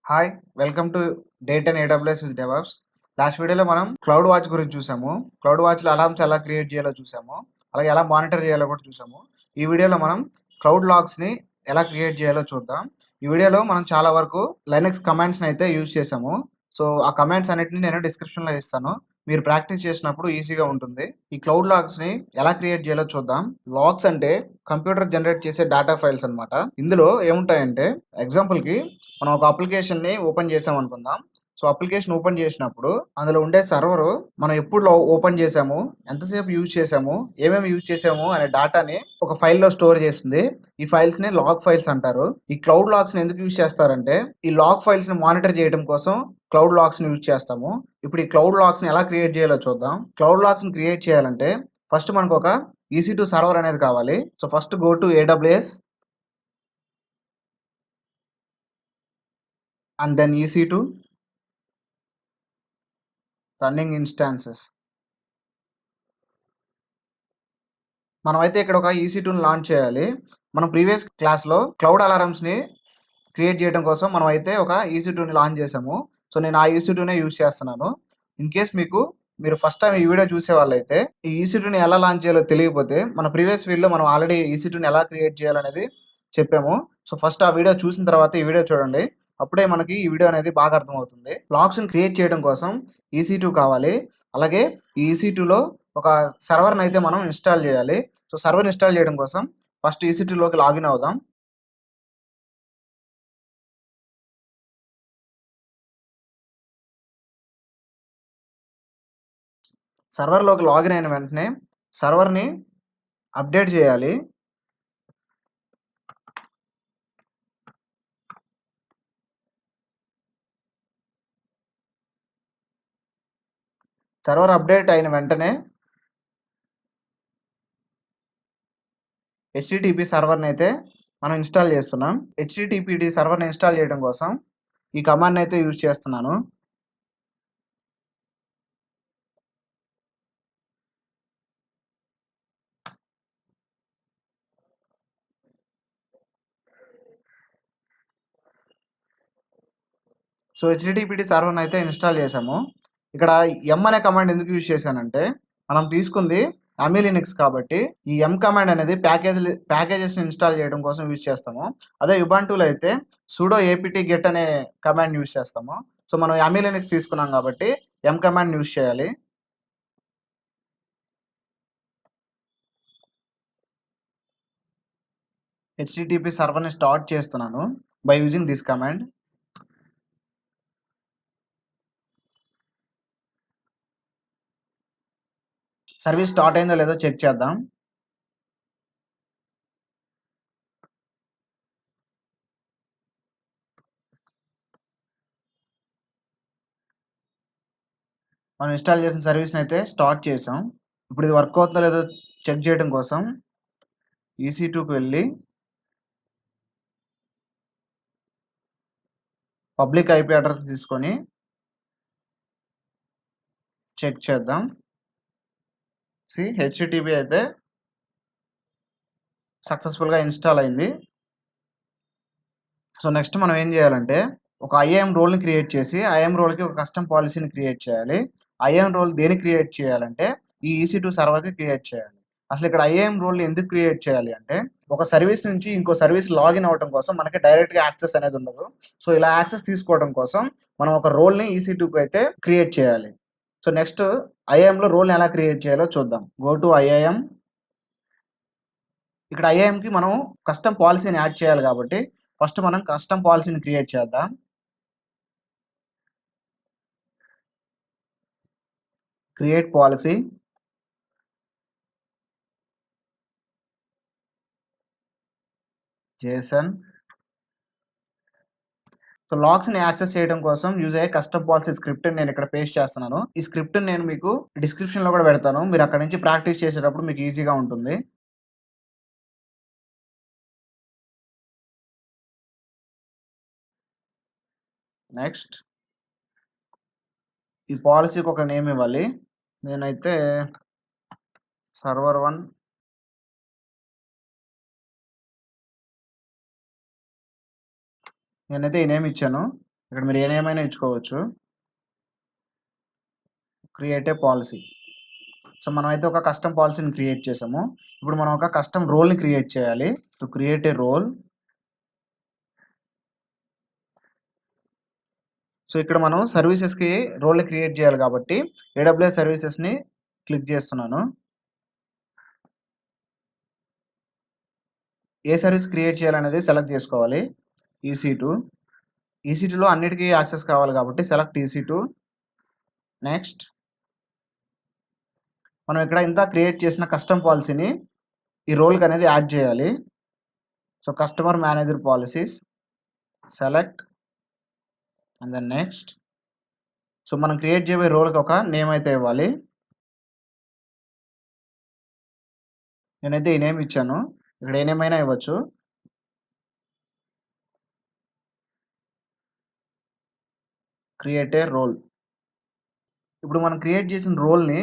Hi! Welcome to day 10 AWS with DevOps. Last వీడియోలో మనం cloud watch గురించి చూసాము. క్లౌడ్ వాచ్‌లో అలార్మ్స్ ఎలా క్రియేట్ చేయాలో చూసాము. అలాగే ఎలా మానిటర్ చేయాలో కూడా చూసాము. ఈ వీడియోలో మనం క్లౌడ్ లాగ్స్‌ని ఎలా క్రియేట్ చేయాలో చూద్దాం. ఈ వీడియోలో మనం చాలా వరకు లైనక్స్ కమాండ్స్‌ని అయితే యూజ్ చేసాము. సో, ఆ కమాండ్స్ అన్నిటిని నేను డిస్క్రిప్షన్‌లో ఇస్తాను. మీరు ప్రాక్టీస్ చేసినప్పుడు ఈజీగా ఉంటుంది. ఈ క్లౌడ్ లాగ్స్‌ని ఎలా క్రియేట్ చేయాలో చూద్దాం. లాగ్స్ అంటే కంప్యూటర్ జనరేట్ చేసే డేటా ఫైల్స్ అన్నమాట. ఇందులో ఏముంటాయంటే ఎగ్జాంపుల్‌కి మనం ఒక అప్లికేషన్‌ని ఓపెన్ చేసామనుకుందాం. సో, అప్లికేషన్ ఓపెన్ చేసినప్పుడు అందులో ఉండే సర్వరు మనం ఎప్పుడు ఓపెన్ చేసాము, ఎంతసేపు యూజ్ చేసాము, ఏమేమి యూజ్ చేసాము అనే డేటాని ఒక ఫైల్‌లో స్టోర్ చేస్తుంది. ఈ ఫైల్స్‌ని లాగ్ ఫైల్స్ అంటారు. ఈ క్లౌడ్ లాగ్స్‌ని ఎందుకు యూజ్ చేస్తారంటే, ఈ లాగ్ ఫైల్స్‌ని మానిటర్ చేయడం కోసం క్లౌడ్ లాగ్స్‌ని యూజ్ చేస్తాము. ఇప్పుడు ఈ క్లౌడ్ లాగ్స్‌ని ఎలా క్రియేట్ చేయాలో చూద్దాం. క్లౌడ్ లాగ్స్‌ని క్రియేట్ చేయాలంటే ఫస్ట్ మనకొక EC2 సర్వర్ అనేది కావాలి. So, first go to AWS and then EC2 running instances. మనమైతే ఇక్కడ ఒక EC2ని లాంచ్ చేయాలి. మనం ప్రీవియస్ క్లాస్‌లో క్లౌడ్ అలారమ్స్‌ని క్రియేట్ చేయడం కోసం మనమైతే ఒక EC2ని లాంచ్ చేసాము. సో, నేను ఆ EC2నే యూజ్ చేస్తున్నాను. ఇన్ కేస్ మీరు ఫస్ట్ టైమ్ ఈ వీడియో చూసేవాళ్ళైతే ఈ EC2ని ఎలా లాంచ్ చేయాలో తెలియకపోతే మన ప్రీవియస్ వీడియోలో మనం ఆల్రెడీ EC2ని ఎలా క్రియేట్ చేయాలనేది చెప్పాము. సో, ఫస్ట్ ఆ వీడియో చూసిన తర్వాత ఈ వీడియో చూడండి. అప్పుడే మనకి ఈ వీడియో అనేది బాగా అర్థమవుతుంది. లాగ్స్‌ని క్రియేట్ చేయడం కోసం EC2 కావాలి. అలాగే ఈ EC2లో ఒక సర్వర్‌నైతే మనం ఇన్‌స్టాల్ చేయాలి. సో, సర్వర్ ఇన్‌స్టాల్ చేయడం కోసం ఫస్ట్ EC2లోకి లాగిన్ అవుదాం. సర్వర్‌లోకి లాగిన్ అయిన వెంటనే సర్వర్‌ని అప్డేట్ చేయాలి. సర్వర్ అప్డేట్ అయిన వెంటనే హెచ్‌టిటిపి సర్వర్‌నైతే మనం ఇన్‌స్టాల్ చేస్తున్నాం. హెచ్‌టిటిపిడి సర్వర్‌ని ఇన్‌స్టాల్ చేయడం కోసం ఈ కమాండ్‌నైతే యూజ్ చేస్తున్నాను. సో, హెచ్‌టిటిపిడి సర్వర్‌నైతే ఇన్‌స్టాల్ చేశాము. ఇక్కడ అనే కమాండ్ ఎందుకు యూజ్ చేశానంటే, మనం తీసుకుంది అమీ లినక్స్ కాబట్టి, ఈ కమాండ్ అనేది ప్యాకేజెస్‌ని ఇన్‌స్టాల్ చేయడం కోసం యూజ్ చేస్తాము. అదే ఉబంటులో అయితే సుడో apt get అనే కమాండ్ యూజ్ చేస్తాము. సో, మనం అమీ లినక్స్ తీసుకున్నాం కాబట్టి కమాండ్ యూజ్ చేయాలి. హెచ్‌టిటిపి సర్వర్‌ని స్టార్ట్ చేస్తున్నాను by using this command. Service start అయిందో లేదో చెక్ చేద్దాం. మనం ఇన్‌స్టాల్ చేసిన సర్వీస్‌ని అయితే స్టార్ట్ చేసాం. ఇప్పుడు ఇది వర్క్ అవుతుందో లేదో చెక్ చేయడం కోసం EC2కి వెళ్ళి పబ్లిక్ ఐపీ అడ్రెస్ తీసుకొని చెక్ చేద్దాం. హెచ్‌టిటిపి అయితే సక్సెస్‌ఫుల్‌గా ఇన్‌స్టాల్ అయింది. సో, నెక్స్ట్ మనం ఏం చేయాలంటే ఒక ఐఏఎం రోల్‌ని క్రియేట్ చేసి, ఐఏఎం రోల్‌కి ఒక కస్టమ్ పాలిసీని క్రియేట్ చేయాలి. ఐఏఎం రోల్ దేనికి క్రియేట్ చేయాలంటే ఈ EC2 సర్వర్‌కి క్రియేట్ చేయాలి. అసలు ఇక్కడ ఐఏఎం రోల్‌ని ఎందుకు క్రియేట్ చేయాలి అంటే, ఒక సర్వీస్ నుంచి ఇంకో సర్వీస్ లాగిన్ అవ్వడం కోసం మనకి డైరెక్ట్‌గా యాక్సెస్ అనేది ఉండదు. సో, ఇలా యాక్సెస్ తీసుకోవడం కోసం మనం ఒక రోల్‌ని EC2కి అయితే క్రియేట్ చేయాలి. సో, నెక్స్ట్ ఐఏఎంలో రోల్‌ని ఎలా క్రియేట్ చేయాలో చూద్దాం. Go to IAM. ఇక్కడ ఐఏఎంకి మనం కస్టమ్ పాలిసీని యాడ్ చేయాలి కాబట్టి, ఫస్ట్ మనం కస్టమ్ పాలిసీని క్రియేట్ చేద్దాం. Create policy. జేసన్. సో, లాగ్స్‌ని యాక్సెస్ చేయడం కోసం యూజ్ అయ్యే కస్టమ్ పాలిసీ స్క్రిప్ట్‌ని నేను ఇక్కడ పేస్ట్ చేస్తున్నాను. ఈ స్క్రిప్ట్‌ని నేను మీకు డిస్క్రిప్షన్‌లో కూడా పెడతాను. మీరు అక్కడి నుంచి ప్రాక్టీస్ చేసేటప్పుడు మీకు ఈజీగా ఉంటుంది. నెక్స్ట్ ఈ పాలిసీకి ఒక నేమ్ ఇవ్వాలి. నేనైతే సర్వర్ 1 నేనైతే ఈ నేమ్ ఇచ్చాను. ఇక్కడ మీరు ఏ నేమ్ అయినా ఇచ్చుకోవచ్చు. Create a policy. సో మనమైతే ఒక కస్టమ్ పాలసీని క్రియేట్ చేసాము. ఇప్పుడు మనం ఒక కస్టమ్ రోల్ని క్రియేట్ చేయాలి. So create a role. So ఇక్కడ మనం సర్వీసెస్కి రోల్ని క్రియేట్ చేయాలి కాబట్టి ఏడబ్ల్యూఎస్ సర్వీసెస్ని క్లిక్ చేస్తున్నాను. ఏ సర్వీస్ క్రియేట్ చేయాలనేది సెలెక్ట్ చేసుకోవాలి. EC2. EC2లో అన్నిటికీ యాక్సెస్ కావాలి కాబట్టి సెలెక్ట్ EC2. నెక్స్ట్ మనం ఇక్కడ ఇంత క్రియేట్ చేసిన కస్టమ్ పాలసీని ఈ రోల్కి అనేది యాడ్ చేయాలి. So customer manager policies select and then next. So మనం క్రియేట్ చేయబోయే రోల్కి ఒక నేమ్ అయితే ఇవ్వాలి. నేనైతే ఈ నేమ్ ఇచ్చాను. ఇక్కడ ఏ నేమ్ అయినా ఇవ్వచ్చు. Create a role. ఇప్పుడు మనం క్రియేట్ చేసిన రోల్ని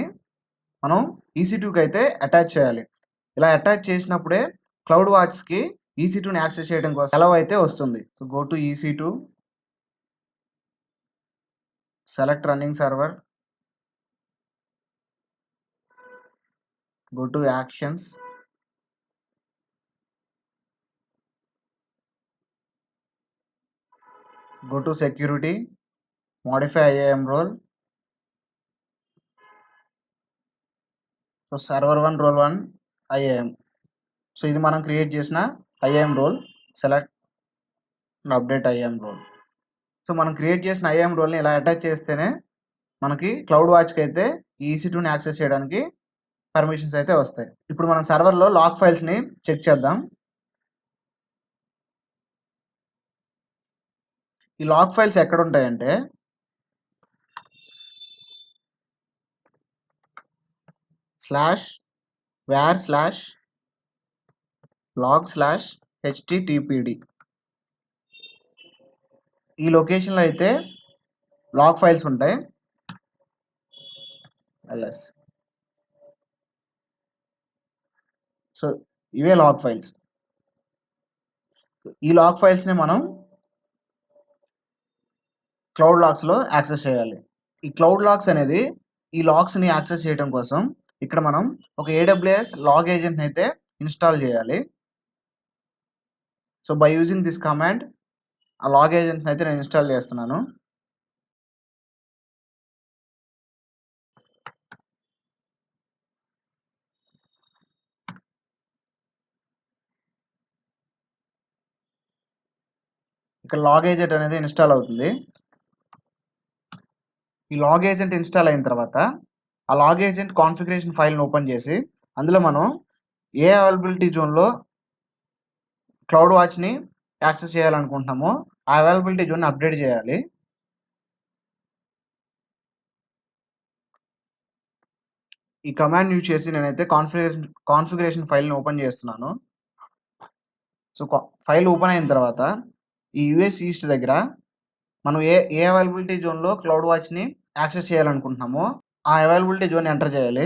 మనం EC2కి అయితే అటాచ్ చేయాలి. ఇలా అటాచ్ చేసినప్పుడే క్లౌడ్ వాచ్కి EC2ని యాక్సెస్ చేయడం కోసం అలౌ అయితే వస్తుంది. So go to EC2, select running server, go to actions, go to security, modify IAM role. So server 1 role 1 IAM. So ఇది మనం క్రియేట్ చేసిన IAM role. Select update IAM role. So మనం create చేసిన IAM రోల్ని ఇలా attach చేస్తేనే మనకి cloud వాచ్కి అయితే ఈ EC2ని యాక్సెస్ చేయడానికి పర్మిషన్స్ అయితే వస్తాయి. ఇప్పుడు మనం సర్వర్లో లాగ్ ఫైల్స్ని చెక్ చేద్దాం. ఈ లాగ్ ఫైల్స్ ఎక్కడ ఉంటాయంటే /var/log/httpd ఈ లొకేషన్లో అయితే లాగ్ ఫైల్స్ ఉంటాయి. ls. సో ఇవే లాగ్ ఫైల్స్. ఈ లాగ్ ఫైల్స్ని మనం క్లౌడ్ లాగ్స్లో యాక్సెస్ చేయాలి. ఈ క్లౌడ్ లాగ్స్ అనేది ఈ లాగ్స్ని యాక్సెస్ చేయడం కోసం ఇక్కడ మనం ఒక AWS లాగ్ ఏజెంట్ని అయితే ఇన్స్టాల్ చేయాలి. So by using this command ఆ లాగ్ ఏజెంట్ని అయితే నేను ఇన్స్టాల్ చేస్తున్నాను. ఇక్కడ లాగ్ ఏజెంట్ అనేది ఇన్స్టాల్ అవుతుంది. ఈ లాగ్ ఏజెంట్ ఇన్స్టాల్ అయిన తర్వాత ఆ లాగ్ ఏజెంట్ కాన్ఫిగరేషన్ ఫైల్ని ఓపెన్ చేసి అందులో మనం ఏ అవైలబిలిటీ జోన్లో క్లౌడ్ వాచ్ని యాక్సెస్ చేయాలనుకుంటున్నామో ఆ అవైలబిలిటీ జోన్ని అప్డేట్ చేయాలి. ఈ కమాండ్ యూజ్ చేసి నేనైతే కాన్ఫిగరేషన్ ఫైల్ని ఓపెన్ చేస్తున్నాను. సో ఫైల్ ఓపెన్ అయిన తర్వాత ఈ US ఈస్ట్ దగ్గర మనం ఏ అవైలబిలిటీ జోన్లో క్లౌడ్ వాచ్ని యాక్సెస్ చేయాలనుకుంటున్నామో ఆ అవైలబిలిటీ జోన్ ఎంటర్ చేయాలి.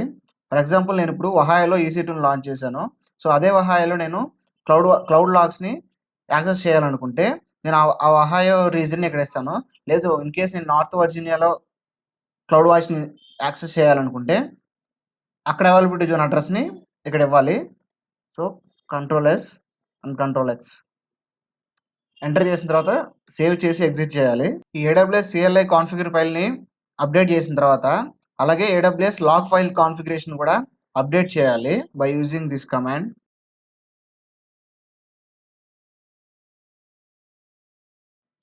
ఫర్ ఎగ్జాంపుల్ నేను ఇప్పుడు ఒహాయోలో EC2ని లాంచ్ చేశాను. సో అదే ఒహాయోలో నేను క్లౌడ్ లాగ్స్ని యాక్సెస్ చేయాలనుకుంటే నేను ఆ ఒహాయో రీజన్ని ఇక్కడ ఇస్తాను. లేదు ఇన్ కేస్ నేను నార్త్ వర్జీనియాలో క్లౌడ్ వాచ్ని యాక్సెస్ చేయాలనుకుంటే అక్కడ అవైలబిలిటీ జోన్ అడ్రస్ని ఇక్కడ ఇవ్వాలి. So Ctrl+S and Ctrl+X enter చేసిన తర్వాత సేవ్ చేసి ఎగ్జిట్ చేయాలి. ఈ AWS CLI కాన్ఫిగర్ ఫైల్ని అప్డేట్ చేసిన తర్వాత అలాగే AWS లాగ్ ఫైల్ కాన్ఫిగరేషన్ కూడా అప్డేట్ చేయాలి by using this command.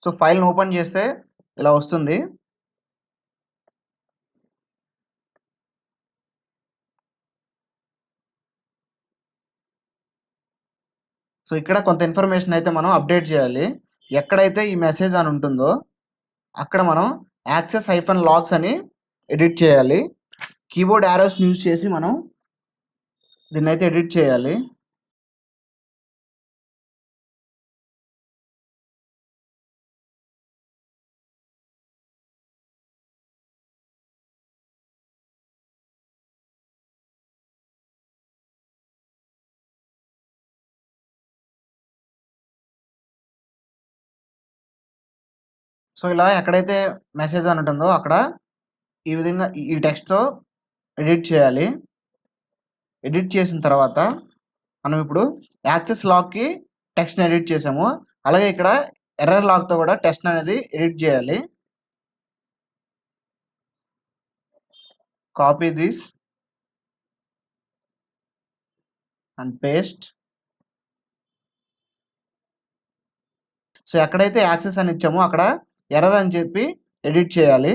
So ఫైల్ని ఓపెన్ చేస్తే ఇలా వస్తుంది. సో ఇక్కడ కొంత ఇన్ఫర్మేషన్ అయితే మనం అప్డేట్ చేయాలి. ఎక్కడైతే ఈ మెసేజ్ అని ఉంటుందో అక్కడ మనం access-logs అని ఎడిట్ చేయాలి. కీబోర్డ్ యారోస్ని యూజ్ చేసి మనం దీన్ని అయితే ఎడిట్ చేయాలి. సో ఇలా ఎక్కడైతే మెసేజ్ అని ఉంటుందో అక్కడ ఈ విధంగా ఈ టెక్స్ట్‌తో ఎడిట్ చేయాలి. ఎడిట్ చేసిన తర్వాత మనం ఇప్పుడు యాక్సెస్ లాగ్‌కి టెక్స్ట్‌ని ఎడిట్ చేసాము. అలాగే ఇక్కడ ఎర్రర్ లాగ్‌తో కూడా టెక్స్ట్ అనేది ఎడిట్ చేయాలి. Copy this and paste. So ఎక్కడైతే యాక్సెస్ అని ఇచ్చామో అక్కడ ఎర్రర్ అని చెప్పి ఎడిట్ చేయాలి.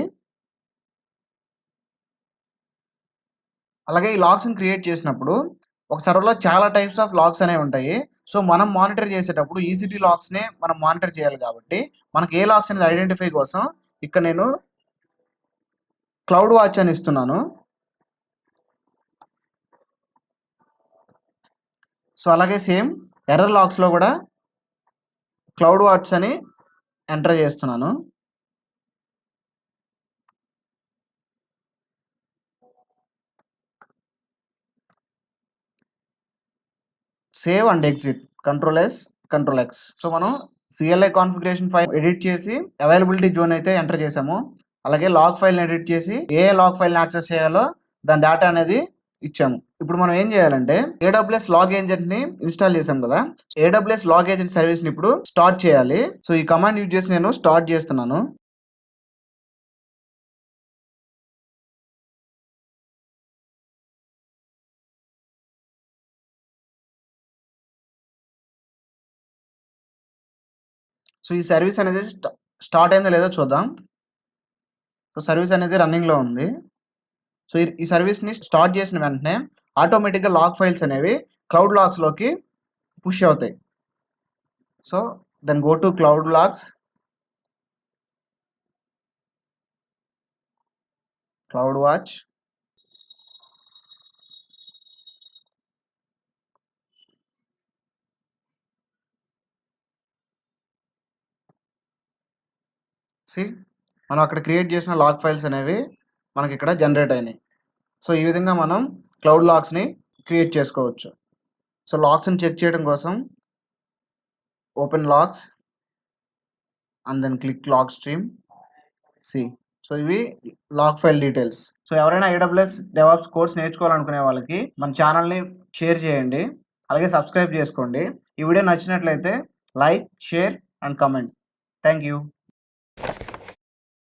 అలాగే ఈ లాగ్స్‌ని క్రియేట్ చేసినప్పుడు ఒక సర్వర్‌లో చాలా టైప్స్ ఆఫ్ లాగ్స్ అనేవి ఉంటాయి. సో మనం మానిటర్ చేసేటప్పుడు ఈసీటీ లాగ్స్‌నే మనం మానిటర్ చేయాలి కాబట్టి మనకి ఏ లాగ్స్ అనేది ఐడెంటిఫై కోసం ఇక్కడ నేను క్లౌడ్ వాచ్ అని ఇస్తున్నాను. సో అలాగే సేమ్ ఎర్రర్ లాగ్స్‌లో కూడా క్లౌడ్ వాచ్ అని ఎంటర్ చేస్తున్నాను. Save and exit control yes, control X. So మనం సిఎల్ఐ కాన్ఫిగరేషన్ ఫైల్ ఎడిట్ చేసి అవైలబిలిటీ జోన్ అయితే ఎంటర్ చేసాము. అలాగే లాగ్ ఫైల్ని ఎడిట్ చేసి ఏ లాగ్ ఫైల్ని యాక్సెస్ చేయాలో దాని డేటా అనేది ఇచ్చాము. ఇప్పుడు మనం ఏం చేయాలంటే ఏడబ్ల్యూఎస్ లాగ్ ఏజెంట్ని ఇన్స్టాల్ చేసాం కదా, ఏడబ్ల్యూఎస్ లాగ్ ఏజెంట్ సర్వీస్ని ఇప్పుడు స్టార్ట్ చేయాలి. సో ఈ కమాండ్ యూజ్ చేసి నేను స్టార్ట్ చేస్తున్నాను. సో ఈ సర్వీస్ అనేది స్టార్ట్ అయిందో లేదో చూద్దాం. సో సర్వీస్ అనేది రన్నింగ్లో ఉంది. సో ఈ సర్వీస్ని స్టార్ట్ చేసిన వెంటనే ఆటోమేటిక్గా లాగ్ ఫైల్స్ అనేవి క్లౌడ్ లాగ్స్లోకి పుష్ అవుతాయి. So then go to cloud logs, cloud watch. See మనం అక్కడ క్రియేట్ చేసిన లాగ్ ఫైల్స్ అనేవి మనకి ఇక్కడ జనరేట్ అయినాయి. సో ఈ విధంగా మనం క్లౌడ్ లాగ్స్ని క్రియేట్ చేసుకోవచ్చు. సో లాగ్స్ని చెక్ చేయడం కోసం open logs and then click log stream. See so ఇవి లాగ్ ఫైల్ డీటెయిల్స్. సో ఎవరైనా AWS డెవాప్స్ కోర్స్ నేర్చుకోవాలనుకునే వాళ్ళకి మన ఛానల్ని షేర్ చేయండి. అలాగే సబ్స్క్రైబ్ చేసుకోండి. ఈ వీడియో నచ్చినట్లయితే like, share and comment. Thank you.